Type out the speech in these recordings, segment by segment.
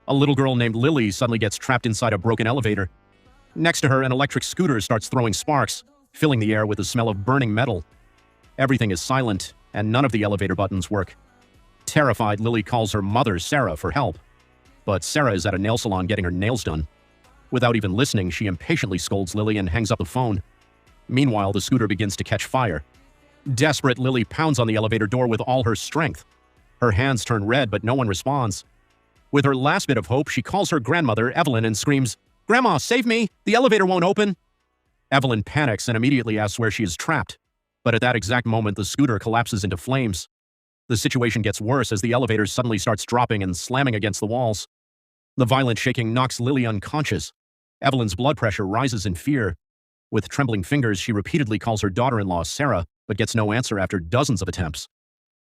A little girl named Lily suddenly gets trapped inside a broken elevator. Next to her, an electric scooter starts throwing sparks, filling the air with the smell of burning metal. Everything is silent, and none of the elevator buttons work. Terrified, Lily calls her mother, Sarah, for help. But Sarah is at a nail salon getting her nails done. Without even listening, she impatiently scolds Lily and hangs up the phone. Meanwhile, the scooter begins to catch fire. Desperate, Lily pounds on the elevator door with all her strength. Her hands turn red, but no one responds. With her last bit of hope, she calls her grandmother, Evelyn, and screams, "Grandma, save me! The elevator won't open!" Evelyn panics and immediately asks where she is trapped. But at that exact moment, the scooter collapses into flames. The situation gets worse as the elevator suddenly starts dropping and slamming against the walls. The violent shaking knocks Lily unconscious. Evelyn's blood pressure rises in fear. With trembling fingers, she repeatedly calls her daughter-in-law, Sarah, but gets no answer after dozens of attempts.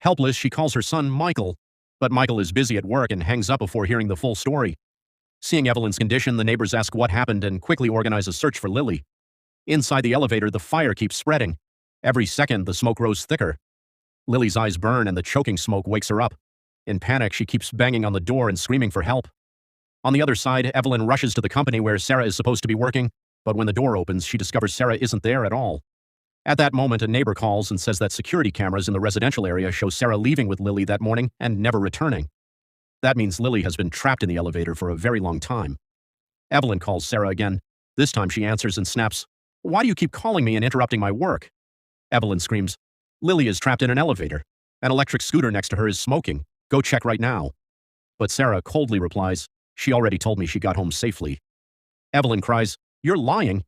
Helpless, she calls her son, Michael, but Michael is busy at work and hangs up before hearing the full story. Seeing Evelyn's condition, the neighbors ask what happened and quickly organize a search for Lily. Inside the elevator, the fire keeps spreading. Every second, the smoke grows thicker. Lily's eyes burn and the choking smoke wakes her up. In panic, she keeps banging on the door and screaming for help. On the other side, Evelyn rushes to the company where Sarah is supposed to be working, but when the door opens, she discovers Sarah isn't there at all. At that moment, a neighbor calls and says that security cameras in the residential area show Sarah leaving with Lily that morning and never returning. That means Lily has been trapped in the elevator for a very long time. Evelyn calls Sarah again. This time she answers and snaps, "Why do you keep calling me and interrupting my work?" Evelyn screams, "Lily is trapped in an elevator. An electric scooter next to her is smoking. Go check right now." But Sarah coldly replies, "She already told me she got home safely." Evelyn cries, "You're lying."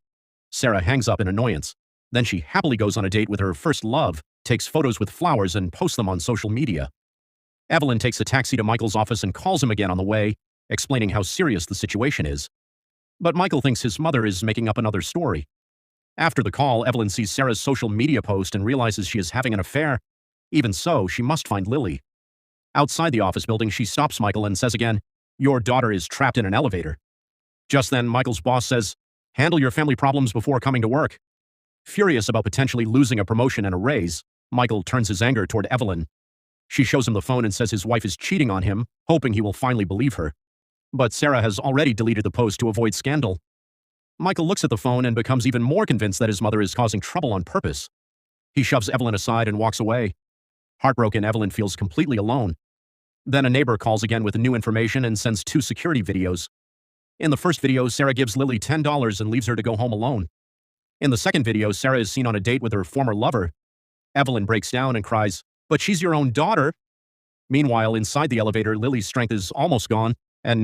Sarah hangs up in annoyance. Then she happily goes on a date with her first love, takes photos with flowers, and posts them on social media. Evelyn takes a taxi to Michael's office and calls him again on the way, explaining how serious the situation is. But Michael thinks his mother is making up another story. After the call, Evelyn sees Sarah's social media post and realizes she is having an affair. Even so, she must find Lily. Outside the office building, she stops Michael and says again, "Your daughter is trapped in an elevator." Just then, Michael's boss says, "Handle your family problems before coming to work." Furious about potentially losing a promotion and a raise, Michael turns his anger toward Evelyn. She shows him the phone and says his wife is cheating on him, hoping he will finally believe her. But Sarah has already deleted the post to avoid scandal. Michael looks at the phone and becomes even more convinced that his mother is causing trouble on purpose. He shoves Evelyn aside and walks away. Heartbroken, Evelyn feels completely alone. Then a neighbor calls again with new information and sends 2 security videos. In the first video, Sarah gives Lily $10 and leaves her to go home alone. In the second video, Sarah is seen on a date with her former lover. Evelyn breaks down and cries, "But she's your own daughter." Meanwhile, inside the elevator, Lily's strength is almost gone, and no